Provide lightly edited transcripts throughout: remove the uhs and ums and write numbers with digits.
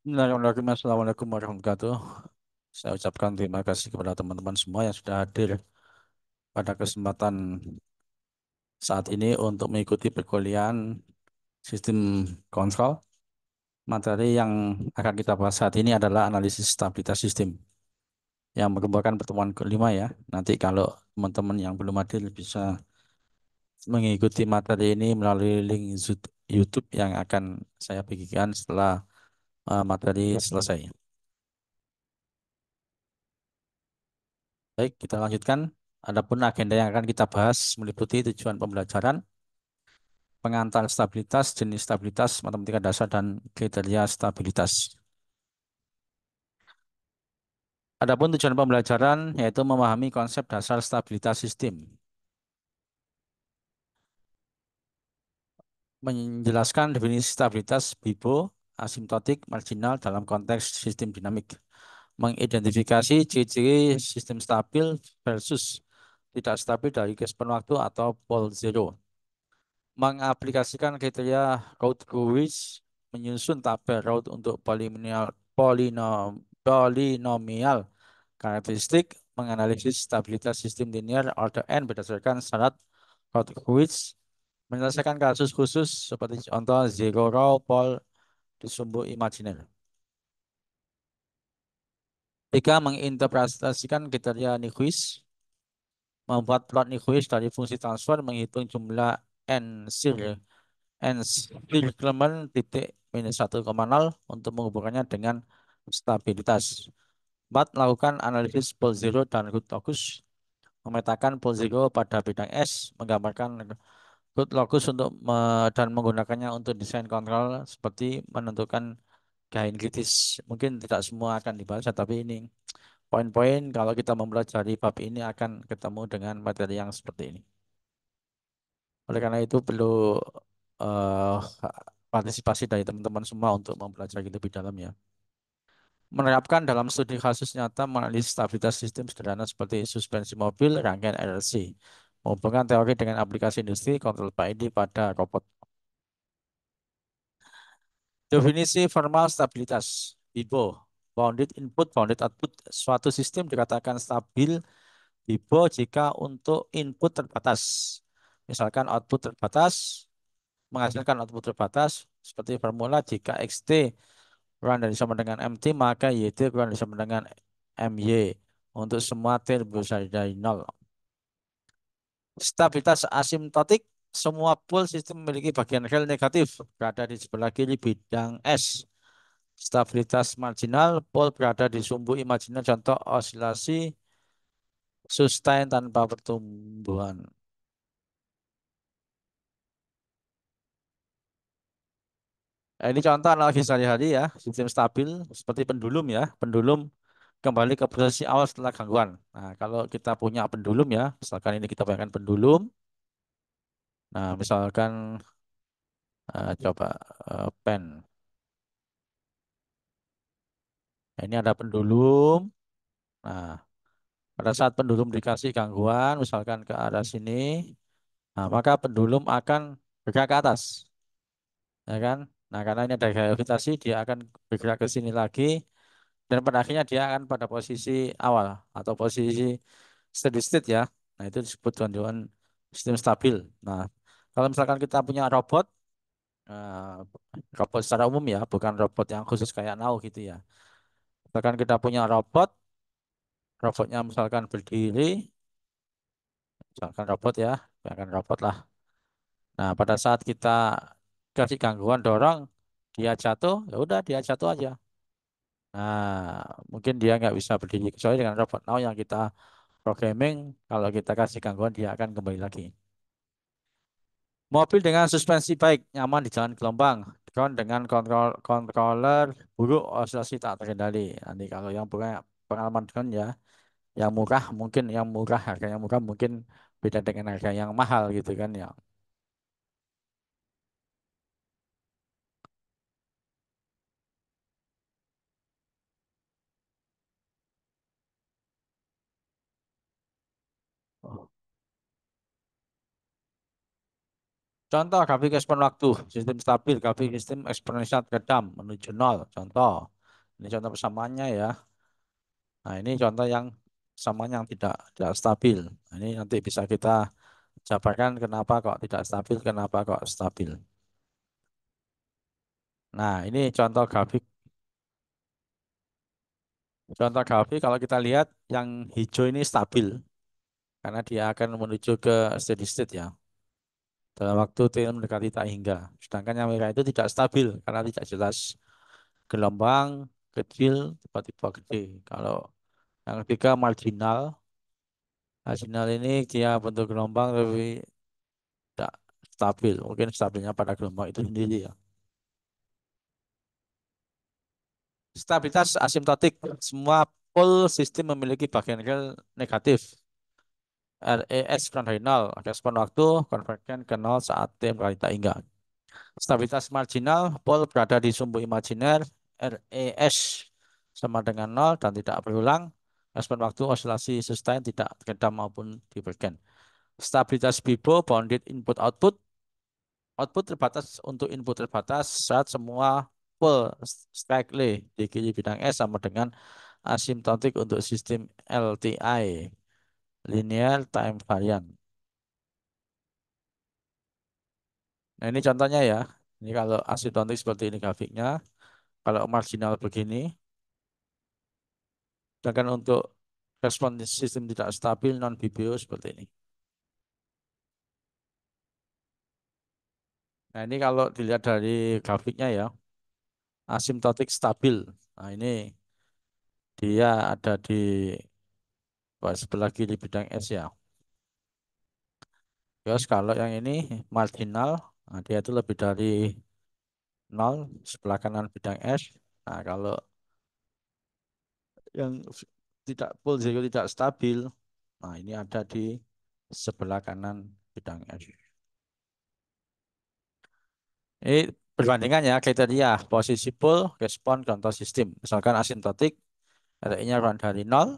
Bismillahirrahmanirrahim. Assalamualaikum warahmatullahi wabarakatuh. Saya ucapkan terima kasih kepada teman-teman semua yang sudah hadir pada kesempatan saat ini untuk mengikuti perkuliahan sistem kontrol. Materi yang akan kita bahas saat ini adalah analisis stabilitas sistem yang merupakan pertemuan kelima ya. Nanti kalau teman-teman yang belum hadir bisa mengikuti materi ini melalui link YouTube yang akan saya bagikan setelah materi selesai. Baik, kita lanjutkan. Adapun agenda yang akan kita bahas meliputi tujuan pembelajaran, pengantar stabilitas, jenis stabilitas, matematika dasar, dan kriteria stabilitas. Adapun tujuan pembelajaran yaitu memahami konsep dasar stabilitas sistem, menjelaskan definisi stabilitas BIBO, asimptotik, marginal dalam konteks sistem dinamik, mengidentifikasi ciri-ciri sistem stabil versus tidak stabil dari kesepan waktu atau pole zero, mengaplikasikan kriteria Raud-Lewis, menyusun tabel Raud untuk polinomial karakteristik, menganalisis stabilitas sistem linear order n berdasarkan syarat Raud-Lewis, menyelesaikan kasus khusus seperti contoh zero row pole di sumbu imajiner. Tiga, menginterpretasikan kriteria Nyquist, membuat plot Nyquist dari fungsi transfer, menghitung jumlah n sir and Spearman titik minus 1,0 untuk menghubungkannya dengan stabilitas. 4. Lakukan analisis pole zero dan root locus. Memetakan pole zero pada bidang S, menggambarkan root locus dan menggunakannya untuk desain kontrol seperti menentukan gain kritis. Mungkin tidak semua akan dibahas, tapi ini poin-poin kalau kita mempelajari bab ini akan ketemu dengan materi yang seperti ini. Oleh karena itu perlu eh, partisipasi dari teman-teman semua untuk mempelajari lebih dalam ya. Menerapkan dalam studi kasus nyata menganalisis stabilitas sistem sederhana seperti suspensi mobil, rangkaian RLC. Menghubungkan teori dengan aplikasi industri, kontrol PID pada robot. Definisi formal stabilitas. BIBO. Bounded input, bounded output. Suatu sistem dikatakan stabil BIBO jika untuk input terbatas. Misalkan output terbatas, menghasilkan output terbatas seperti formula jika XT kurang dari sama dengan MT maka YT kurang dari sama dengan MY untuk semua T besar dari 0. Stabilitas asimptotik, semua pol sistem memiliki bagian rel negatif berada di sebelah kiri bidang S. Stabilitas marginal, pol berada di sumbu imajiner, contoh osilasi sustain tanpa pertumbuhan. Nah, ini contoh analogi sehari-hari ya, sistem stabil seperti pendulum ya. Pendulum kembali ke posisi awal setelah gangguan. Nah, kalau kita punya pendulum ya, misalkan ini kita bayangkan pendulum. Nah, misalkan coba pen. Nah, ini ada pendulum. Nah, pada saat pendulum dikasih gangguan, misalkan ke arah sini, nah, maka pendulum akan bergerak ke atas, ya kan? Nah, karena ini ada gravitasi, dia akan bergerak ke sini lagi, dan pada akhirnya dia akan pada posisi awal atau posisi steady state ya. Nah, itu disebut gangguan sistem stabil. Nah, kalau misalkan kita punya robot, robot secara umum ya, bukan robot yang khusus kayak Nao gitu ya. Misalkan kita punya robot, robotnya misalkan berdiri, misalkan robot ya, misalkan robot lah. Nah, pada saat kita kasih gangguan dorong, dia jatuh, ya udah dia jatuh aja. Nah, mungkin dia nggak bisa berdiri kecuali dengan robot Nao yang kita programming, kalau kita kasih gangguan dia akan kembali lagi. Mobil dengan suspensi baik, nyaman di jalan gelombang. Drone dengan controller buruk, operasi tak terkendali. Nanti kalau yang punya pengalaman drone ya, yang murah mungkin yang murah harganya murah mungkin beda dengan harga yang mahal gitu kan ya. Contoh grafik ekspon waktu, sistem stabil, grafik sistem eksponensial redam menuju nol. Contoh. Ini contoh persamaannya ya. Nah, ini contoh yang persamaan yang tidak stabil. Nah, ini nanti bisa kita jabarkan kenapa kok tidak stabil, kenapa kok stabil. Nah, ini contoh grafik. Contoh grafik kalau kita lihat yang hijau ini stabil karena dia akan menuju ke steady state ya. Dalam waktu T mendekati tak hingga. Sedangkan yang merah itu tidak stabil karena tidak jelas gelombang kecil tiba-tiba gede. Kalau yang ketiga marginal, marginal ini dia bentuk gelombang tapi tidak stabil. Mungkin stabilnya pada gelombang itu sendiri ya. Stabilitas asimptotik. Semua pole sistem memiliki bagian real negatif. RES kurang dari nol. Respon waktu konvergen ke nol saat T berkali tak hingga. Stabilitas marginal, pole berada di sumbu imajiner. RES sama dengan nol dan tidak berulang. Respon waktu osilasi sustain tidak terkedam maupun divergen. Stabilitas Bibo, bounded input output. Output terbatas untuk input terbatas saat semua pole strictly di kiri bidang S sama dengan asymptotic untuk sistem LTI, linear time variant. Nah, ini contohnya ya. Ini kalau asymptotic seperti ini grafiknya, kalau marginal begini, sedangkan untuk respon sistem tidak stabil non BBO seperti ini. Nah, ini kalau dilihat dari grafiknya ya, asymptotic stabil. Nah, ini dia ada di sebelah kiri bidang S ya. Terus kalau yang ini marginal, nah dia itu lebih dari nol sebelah kanan bidang S. Nah, kalau yang tidak full zero tidak stabil, nah ini ada di sebelah kanan bidang S. Ini perbandingan ya kriteria posisi full, respon, contoh sistem. Misalkan asimptotik, RI-nya kurang dari nol.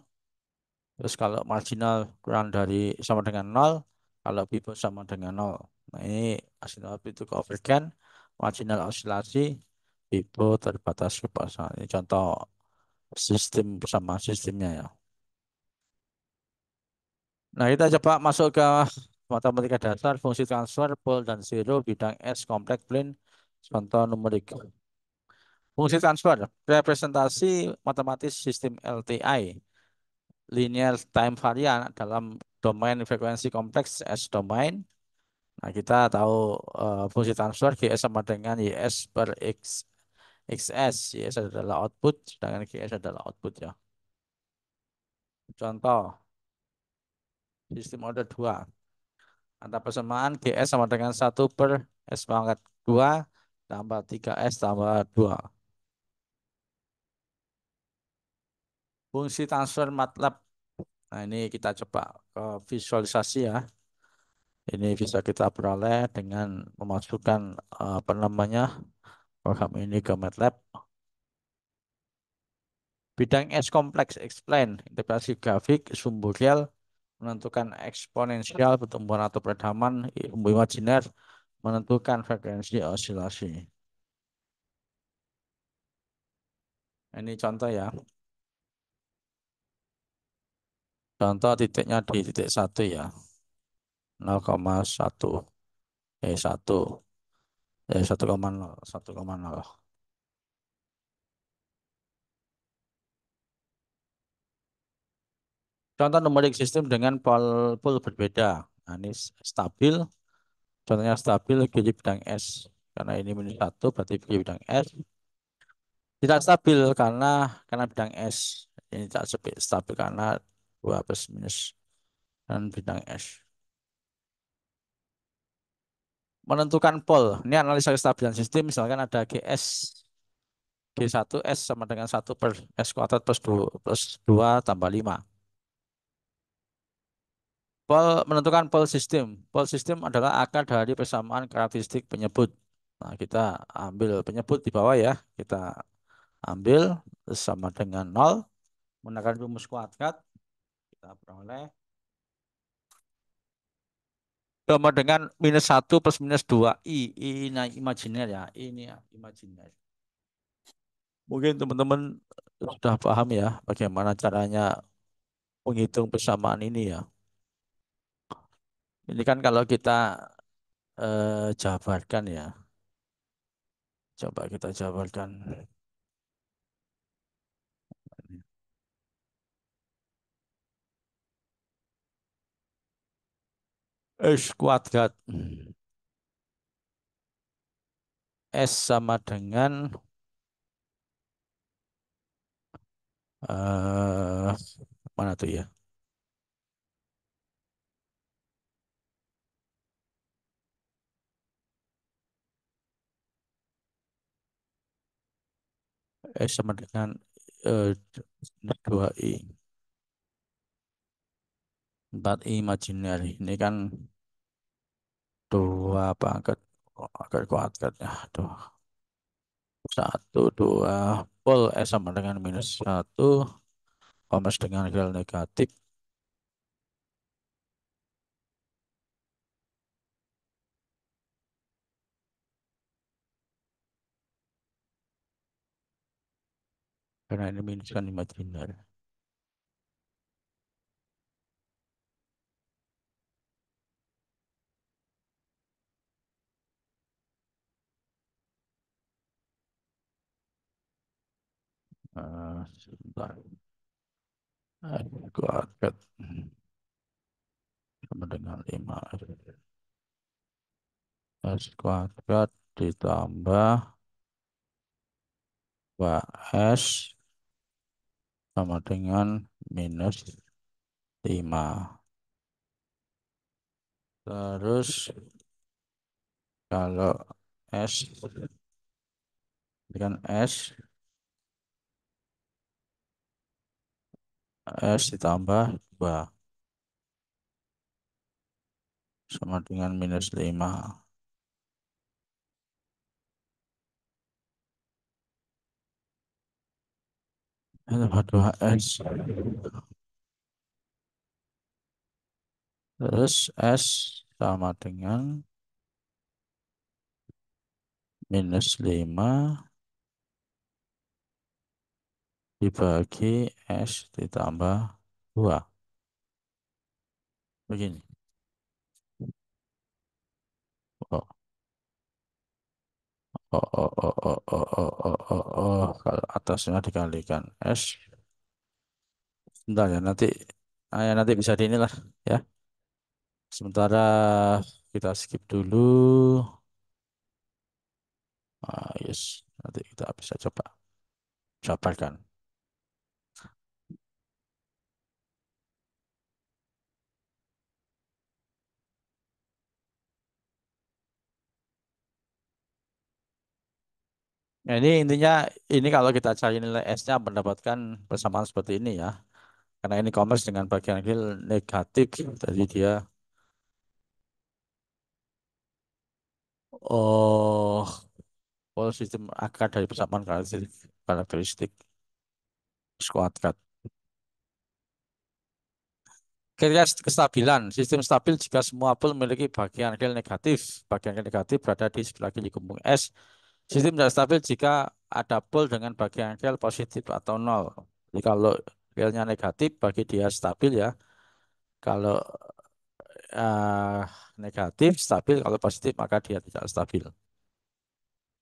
Terus kalau marginal kurang dari sama dengan nol, kalau pipo sama dengan nol. Nah ini asimptotik itu konvergen, marginal osilasi, pipo terbatas ke pasar. Ini contoh sistem sama sistemnya ya. Nah kita coba masuk ke matematika dasar, fungsi transfer, pol dan zero, bidang S, kompleks plane, contoh numerik. Fungsi transfer, representasi matematis sistem LTI, linear time variant dalam domain frekuensi kompleks S domain. Nah, kita tahu fungsi transfer GS sama dengan YS per X, XS. YS adalah output, sedangkan GS adalah output ya. Contoh, sistem order 2. Antara persamaan GS sama dengan 1/S² tambah 3S tambah 2. Fungsi transfer MATLAB. Nah, ini kita coba ke visualisasi ya. Ini bisa kita peroleh dengan memasukkan apa namanya program ini ke MATLAB. Bidang S kompleks explain integrasi grafik sumbu real menentukan eksponensial pertumbuhan atau peredaman sumbu imajiner menentukan frekuensi osilasi. Ini contoh ya. Contoh titiknya di titik 1 ya. 0,1 1 1,0 1,0. Contoh numerik sistem dengan pol berbeda. Nah, ini stabil. Contohnya stabil kiri bidang S. Karena ini minus 1 berarti kiri bidang S. Tidak stabil karena bidang S. Ini tidak stabil karena 2 plus minus dan bidang S. Menentukan pol. Ini analisa kestabilan sistem. Misalkan ada GS. G1S sama dengan 1/S² plus 2 tambah 5. Pol menentukan pol sistem. Pol sistem adalah akar dari persamaan karakteristik penyebut. Nah, kita ambil penyebut di bawah ya. Kita ambil sama dengan nol. Menggunakan rumus kuadrat. Kita peroleh. Sama dengan -1 plus -2. I ini imajiner ya. I ini ya, imajiner. Mungkin teman-teman sudah paham ya bagaimana caranya menghitung persamaan ini ya. Ini kan kalau kita jabarkan ya. Coba kita jabarkan. S kuadrat. S sama dengan eh mana tuh ya? S sama dengan eh, 2i. 4i imajiner. Ini kan dua pangkat pangkat kuadrat ya. Tuh. Satu, dua. Pol S sama dengan minus satu. Omes dengan real negatif. Karena ini minus kan imajiner. Sebentar. Kuadrat sama dengan 5 S kuadrat ditambah 2S sama dengan minus 5. Terus kalau S dengan S ditambah 2 sama dengan minus 5. Tambah 2S. Terus S sama dengan minus 5 dibagi S ditambah 2. Begini. Oh, Kalau atasnya dikalikan S. Bentar ya, nanti bisa di inilah ya. Sementara kita skip dulu. Yes, nanti kita bisa coba jabarkan. Ya, ini intinya ini kalau kita cari nilai S-nya mendapatkan persamaan seperti ini ya. Karena ini commerce dengan bagian real negatif, jadi dia oh sistem akar dari persamaan karakteristik kuadrat. Kriteria kestabilan. Sistem stabil jika semua pool memiliki bagian real negatif. Bagian real negatif berada di sebelah kiri kumpung S. Sistem tidak stabil jika ada pool dengan bagian real positif atau nol. Jadi kalau realnya negatif, bagi dia stabil ya. Kalau eh, negatif, stabil. Kalau positif, maka dia tidak stabil.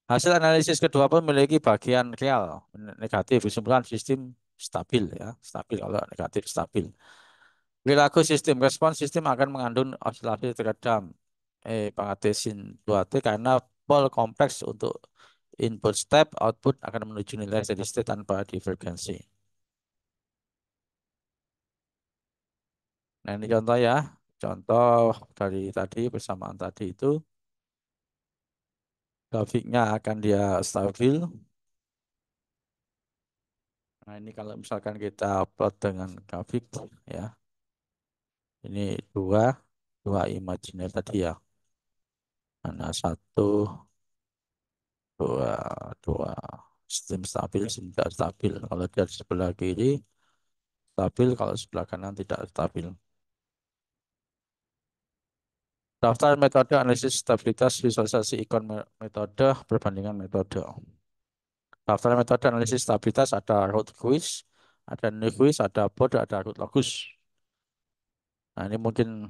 Hasil analisis kedua pun memiliki bagian real negatif. Kesimpulan sistem stabil ya. Stabil kalau negatif stabil. Perilaku sistem respon sistem akan mengandung oscilasi teredam pengatesin 2T karena pol kompleks untuk input step output akan menuju nilai steady state tanpa divergensi. Nah ini contoh ya, contoh dari tadi persamaan tadi itu grafiknya akan dia stabil. Nah ini kalau misalkan kita plot dengan grafik ya, ini dua imajiner tadi ya, mana satu dua dua sistem stabil, sistem tidak stabil. Kalau dia di sebelah kiri stabil, kalau sebelah kanan tidak stabil. Daftar metode analisis stabilitas visualisasi ikon metode perbandingan metode. Daftar metode analisis stabilitas ada root quiz, ada quiz, ada bode, ada root locus. Nah, ini mungkin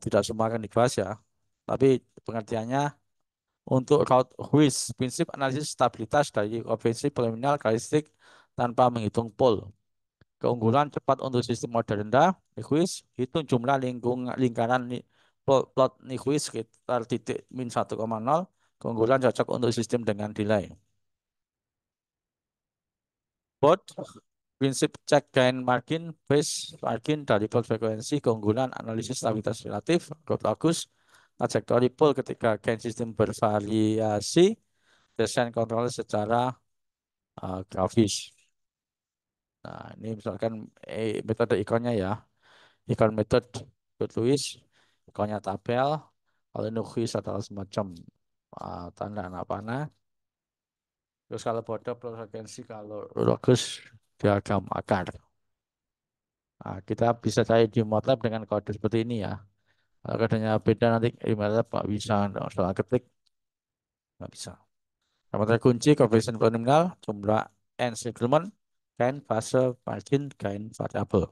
tidak semua akan dibahas ya. Tapi pengertiannya untuk root quiz, prinsip analisis stabilitas dari koefisien polinomial karakteristik tanpa menghitung pol. Keunggulan cepat untuk sistem mode rendah, Nyquist, hitung jumlah lingkaran plot Nyquist sekitar titik min 1,0. Keunggulan cocok untuk sistem dengan delay. Bot, prinsip check gain margin, base margin dari plot frekuensi, keunggulan analisis stabilitas relatif, growth bagus, trajektori pol ketika gain sistem bervariasi, desain kontrol secara grafis. Nah, ini misalkan metode ikonnya ya. Ikon metode tulis, ikonnya tabel, kalau ini quiz adalah semacam tanda anak panah. Terus kalau bodoh frekuensi, kalau logos diagram akar. Nah, kita bisa cari di MATLAB dengan kode seperti ini ya. Kalau kodenya beda nanti di MATLAB nggak bisa soal ketik nggak bisa. Parameter kunci koefisien polinomial, jumlah n segmen, gain, fase, margin, gain, variabel.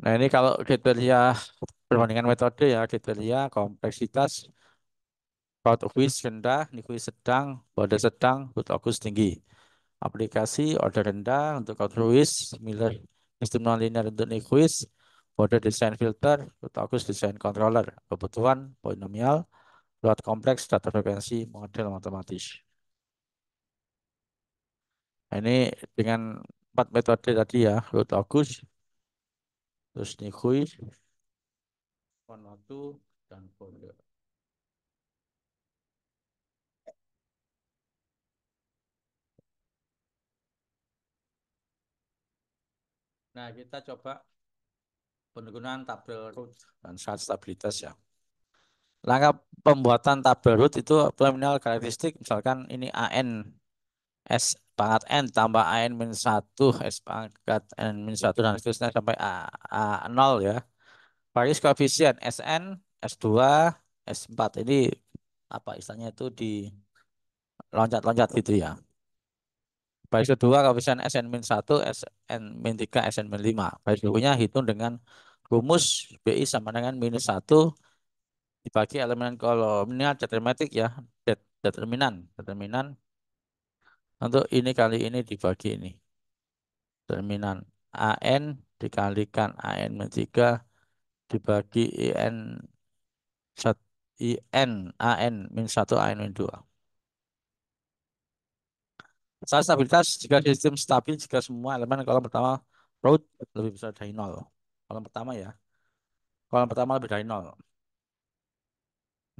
Nah ini kalau kriteria perbandingan metode ya, kriteria kompleksitas, Route quiz rendah, Nyquist sedang, Border sedang, root locus tinggi. Aplikasi order rendah untuk route quiz, Miller sistem nonlinear untuk Nyquist, Border design filter, root locus design controller. Kebutuhan polinomial, plot kompleks, data frekuensi, model matematis. Nah, ini dengan 4 metode tadi ya, root locus, terus Nyquist, Vanuatu, dan Border. Nah, kita coba penggunaan tabel root dan syarat stabilitas ya. Langkah pembuatan tabel root itu preliminary karakteristik, misalkan ini AN S pangkat N tambah AN min 1 S pangkat N min 1 dan seterusnya sampai A 0 ya. Varis koefisien SN, S2, S4 ini apa istilahnya itu di loncat-loncat gitu ya. Baris kedua koefisien SN min 1, SN min 3, SN min 5. Baris berikutnya hitung dengan rumus BI sama dengan minus 1 dibagi elemen kolomnya deterministik ya, determinan untuk ini kali ini dibagi ini determinan AN dikalikan AN min 3 dibagi IN AN min 1 AN min 2. Saat stabilitas jika sistem stabil jika semua elemen kolom pertama root lebih besar dari nol. Kolom pertama ya, kolom pertama lebih dari nol.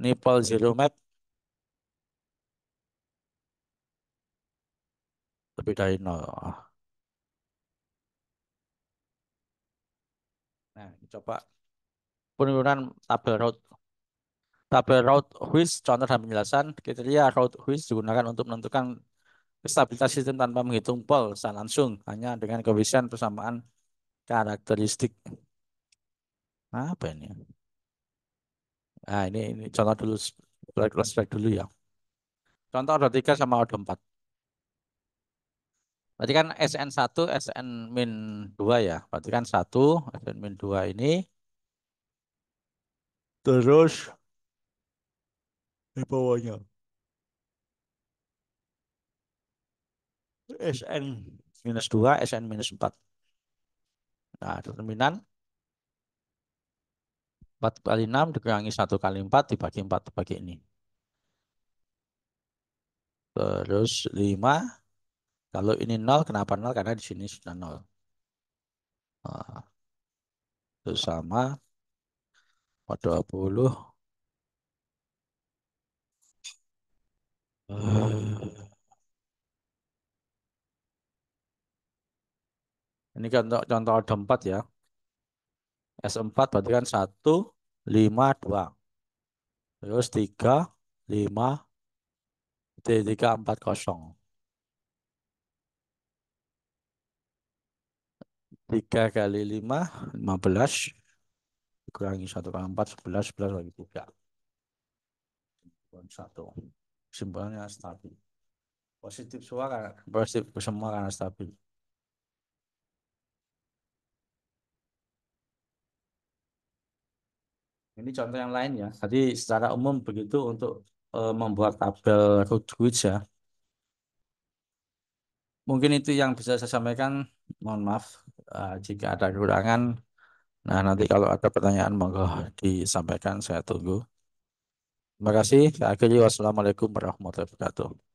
Nipple zero map lebih dari nol. Nah, coba penurunan tabel root. Tabel route which contoh dan penjelasan kriteria route which digunakan untuk menentukan stabilitas sistem tanpa menghitung pol secara langsung hanya dengan koefisien persamaan karakteristik. Apa ini? Nah, ini contoh dulu, flashback dulu ya. Contoh order 3 sama order 4. Berarti kan SN1, SN min 2 ya. Berarti kan 1, SN min 2 ini. Terus di bawahnya SN minus 2, SN minus 4. Nah, determinan 4 kali 6 dikurangi 1 kali 4 dibagi 4 dibagi ini. Terus 5. Kalau ini 0, kenapa 0? Karena di sini sudah 0. Nah, itu sama 20. Ini contoh, contoh ada 4 ya. S4 berarti kan 1, 5, 2. Terus 3, 5, T3, 4, 0. 3 kali 5, 15. Dikurangi 1 kali 4, 11, 11 lagi 3. Satu. Simbolnya stabil. Positif semua kan, positif semua karena stabil. Ini contoh yang lain ya. Jadi secara umum begitu untuk membuat tabel Rutgers ya. Mungkin itu yang bisa saya sampaikan. Mohon maaf jika ada kekurangan. Nah, nanti kalau ada pertanyaan monggo disampaikan, saya tunggu. Terima kasih. Saya akhiri. Wassalamualaikum warahmatullahi wabarakatuh.